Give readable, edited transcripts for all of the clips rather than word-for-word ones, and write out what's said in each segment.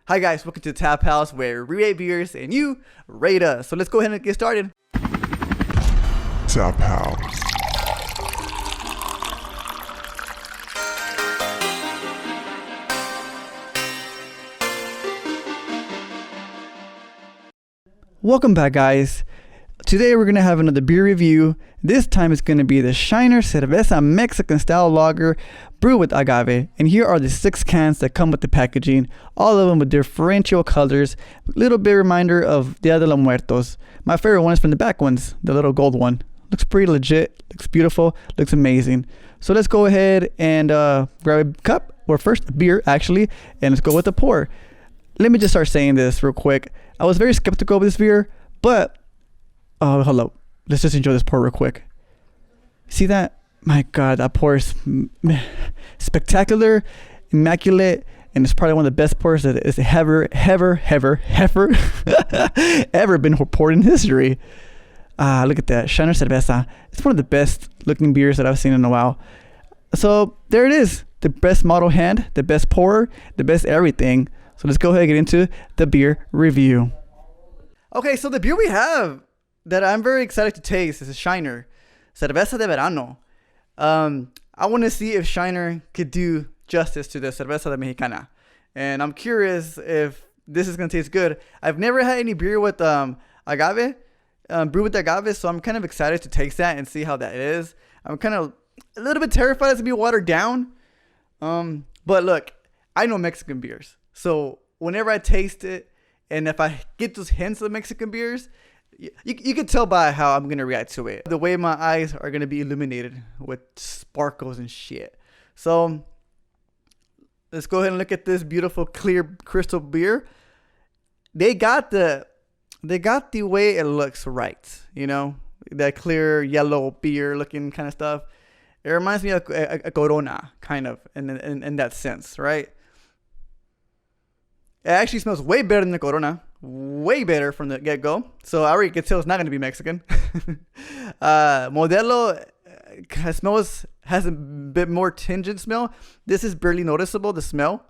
Hi guys, welcome to the Tap House where we rate beers and you rate us. So let's go ahead and get started. Tap House. Welcome back guys. Today we're going to have another beer review. This time it's going to be the Shiner Cerveza Mexican style lager brewed with agave. And here are the 6 cans that come with the packaging. All of them with differential colors. Little bit reminder of Dia de los Muertos. My favorite one is from the back ones, the little gold one. Looks pretty legit, looks beautiful, looks amazing. So let's go ahead and grab a cup, or first a beer actually, and let's go with the pour. Let me just start saying this real quick. I was very skeptical of this beer, but hello. Let's just enjoy this pour real quick. See that? My God, that pour is spectacular, immaculate, and it's probably one of the best pours that is ever been poured in history. Look at that, Shiner Cerveza. It's one of the best looking beers that I've seen in a while. So there it is, the best model hand, the best pour, the best everything. So let's go ahead and get into the beer review. Okay, so the beer we have that I'm very excited to taste is a Shiner Cerveza de Verano. I want to see if Shiner could do justice to the Cerveza de Mexicana, and I'm curious if this is gonna taste good. I've never had any beer with agave, brewed with agave, so I'm kind of excited to taste that and see how that is. I'm kind of a little bit terrified it's gonna be watered down, but look, I know Mexican beers, so whenever I taste it, and if I get those hints of Mexican beers, you can tell by how I'm going to react to it. The way my eyes are going to be illuminated with sparkles and shit. So let's go ahead and look at this beautiful clear crystal beer. They got the way it looks right. You know, that clear yellow beer looking kind of stuff. It reminds me of a Corona kind of in that sense, right? It actually smells way better than the Corona. Way better from the get-go. So I already can tell it's not going to be Mexican. Modelo has a bit more tingent smell. This is barely noticeable, the smell.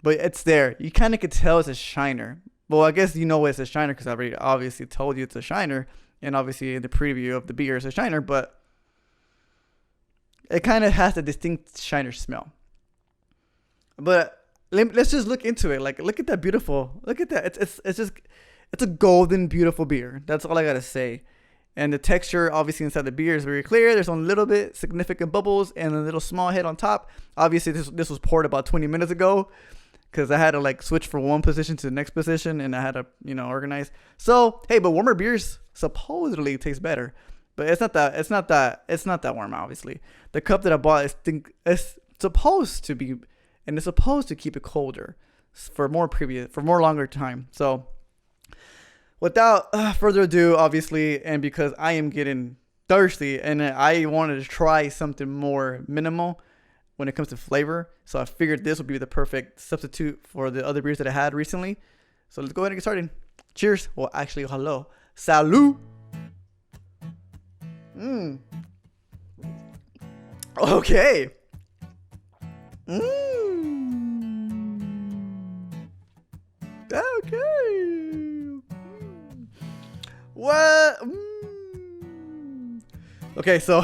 But it's there. You kind of could tell it's a Shiner. Well, I guess you know it's a Shiner because I already obviously told you it's a Shiner. And obviously in the preview of the beer it's a Shiner. But it kind of has a distinct Shiner smell. But let's just look into it. Like, look at that beautiful. Look at that. It's a golden, beautiful beer. That's all I gotta say. And the texture, obviously, inside the beer is very clear. There's a little bit significant bubbles and a little small head on top. Obviously, this was poured about 20 minutes ago because I had to like switch from one position to the next position, and I had to organize. So hey, but warmer beers supposedly taste better, but it's not that warm. Obviously, the cup that I bought is supposed to be. And it's supposed to keep it colder for more longer time. So without further ado, obviously, and because I am getting thirsty and I wanted to try something more minimal when it comes to flavor. So I figured this would be the perfect substitute for the other beers that I had recently. So let's go ahead and get started. Cheers. Well, actually, hello. Salud. Okay. Okay. What? Okay, so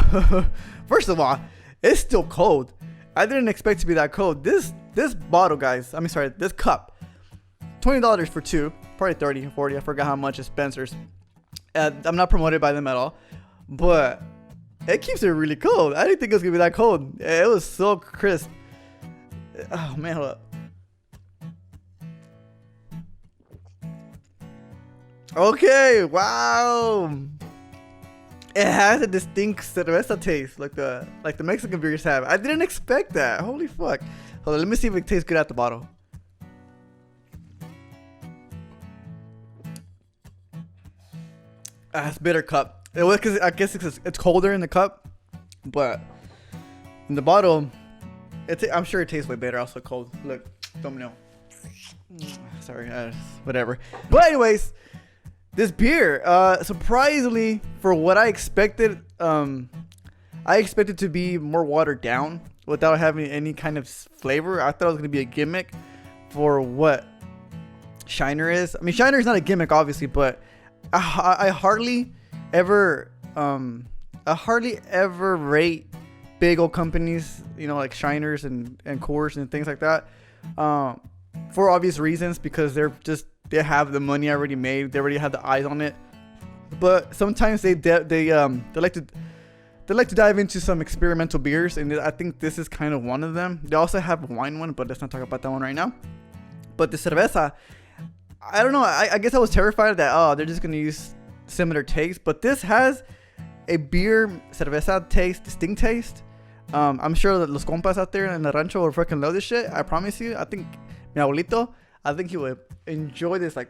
first of all, it's still cold. I didn't expect it to be that cold. This bottle, guys. This cup. $20 for 2. Probably 30, 40. I forgot how much at Spencer's. I'm not promoted by them at all, but it keeps it really cold. I didn't think it was gonna be that cold. It was so crisp. Oh man, hold up. Okay, wow. It has a distinct cerveza taste, like the Mexican beers have. I didn't expect that. Holy fuck. Hold on, let me see if it tastes good at the bottle. It's bitter cup. It was because I guess it's colder in the cup, but in the bottle, I'm sure it tastes way better. Also cold. Look, don't know. Sorry, whatever. But anyways, this beer, surprisingly, for what I expected, I expected to be more watered down without having any kind of flavor. I thought it was gonna be a gimmick for what Shiner is. I mean, Shiner is not a gimmick, obviously, but I hardly ever rate big old companies, you know, like Shiners and Coors and things like that, for obvious reasons, because they have the money already made, they already have the eyes on it. But sometimes they like to dive into some experimental beers, and I think this is kind of one of them. They also have a wine one, but let's not talk about that one right now. But the Cerveza, I don't know. I guess I was terrified that they're just gonna use similar taste, but this has a beer Cerveza taste, distinct taste. I'm sure that los compas out there in the rancho will freaking love this shit. I promise you. I think mi abuelito, I think he would enjoy this. Like,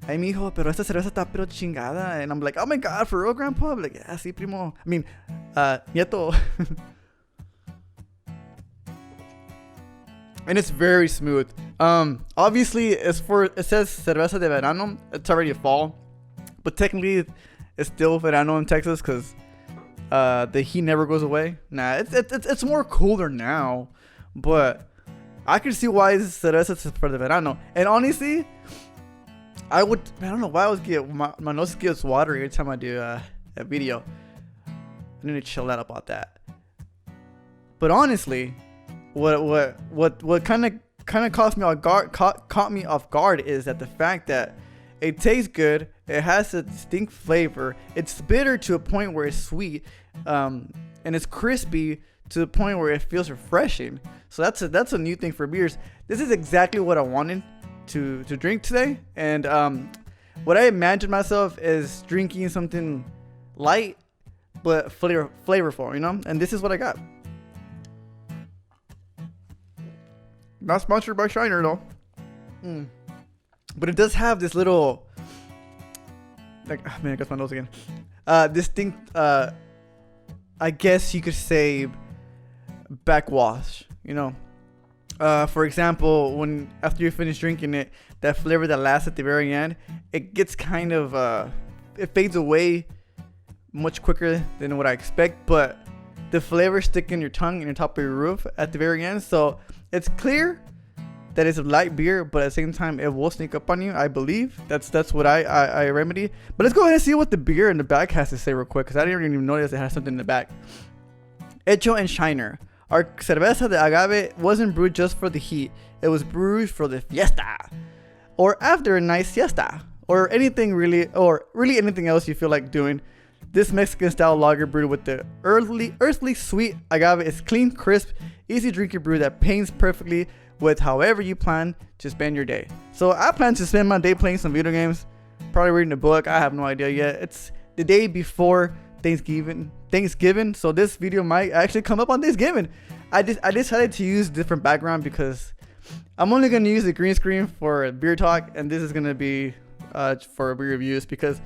ay mijo, pero esta cerveza está pero chingada. And I'm like, oh my god, for real, grandpa? I'm like, yeah, sí, primo. I mean, nieto. And it's very smooth. Obviously, it says Cerveza de Verano. It's already fall, but technically, it's still verano in Texas because the heat never goes away. Nah, it's more cooler now, but I can see why this Cerveza is for the verano. And honestly, I don't know why I was my nose gets watery every time I do a video. I need to chill out about that. But honestly, what kind of caught me off guard is that the fact that it tastes good, it has a distinct flavor, it's bitter to a point where it's sweet, and it's crispy to the point where it feels refreshing. So that's a new thing for beers. This is exactly what I wanted to drink today, and what I imagined myself is drinking something light but flavorful, you know. And this is what I got. Not sponsored by Shiner though. But it does have this little, like, oh man, I got my nose again. Distinct, I guess you could say, backwash. You know, for example, after you finish drinking it, that flavor that lasts at the very end, it gets kind of, it fades away much quicker than what I expect. But the flavor stick in your tongue and your top of your roof at the very end. So it's clear that it's a light beer, but at the same time, it will sneak up on you, I believe. That's what I remedy. But let's go ahead and see what the beer in the back has to say real quick, because I didn't even notice it has something in the back. Hecho en Shiner. Our cerveza de agave wasn't brewed just for the heat. It was brewed for the fiesta, or after a nice siesta, or anything really anything else you feel like doing. This Mexican style lager brewed with the earthly sweet agave is clean, crisp, easy drinking brew that paints perfectly with however you plan to spend your day. So I plan to spend my day playing some video games, probably reading a book. I have no idea yet. It's the day before Thanksgiving. So this video might actually come up on Thanksgiving. I decided to use different background because I'm only going to use the green screen for beer talk, and this is going to be for beer reviews, because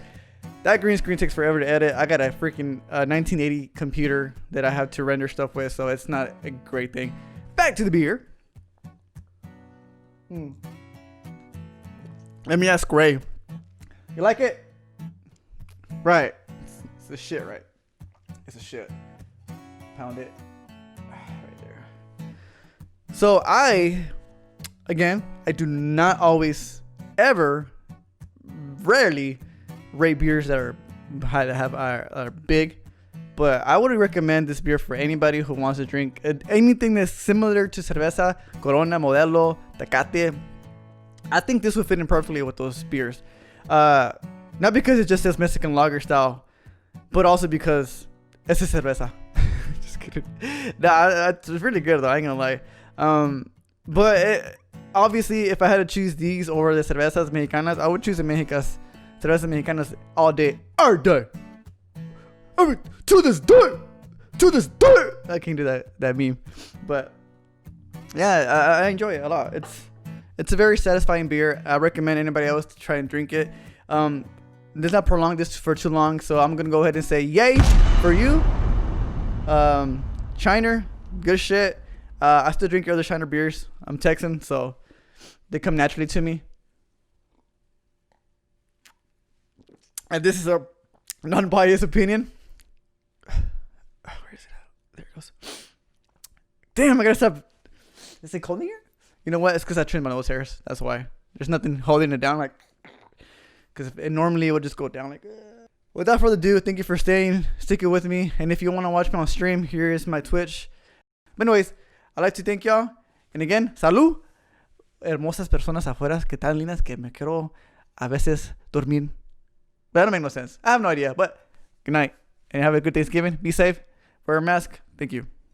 that green screen takes forever to edit. I got a freaking 1980 computer that I have to render stuff with, so it's not a great thing. Back to the beer. Let me ask Ray. You like it? Right. It's the shit, right? It's a shit. Pound it. Right there. So I do not always, ever, rarely rate beers that are big, but I would recommend this beer for anybody who wants to drink anything that's similar to cerveza, Corona, Modelo, Tecate. I think this would fit in perfectly with those beers. Not because it just says Mexican lager style, but also because it's a cerveza. Just kidding. Nah, it's really good though, I ain't gonna lie. But obviously, if I had to choose these over the cervezas mexicanas, I would choose the cervezas mexicanas all day, every day. I mean, to this day. I can't do that meme, but yeah, I enjoy it a lot. It's a very satisfying beer. I recommend anybody else to try and drink it. Let's not prolong this for too long, so I'm gonna go ahead and say yay for you. Shiner, good shit. I still drink other Shiner beers. I'm Texan, so they come naturally to me. And this is a non-biased opinion. Where is it at? There it goes. Damn, I gotta stop. Is it cold in here? You know what? It's because I trimmed my nose hairs. That's why. There's nothing holding it down, like, because normally it would just go down like. Without further ado, thank you for sticking with me. And if you want to watch me on stream, here is my Twitch. But anyways, I'd like to thank y'all. And again, salud. Hermosas personas afuera que tan lindas que me quiero a veces dormir. But that don't make no sense. I have no idea. But good night. And have a good Thanksgiving. Be safe. Wear a mask. Thank you.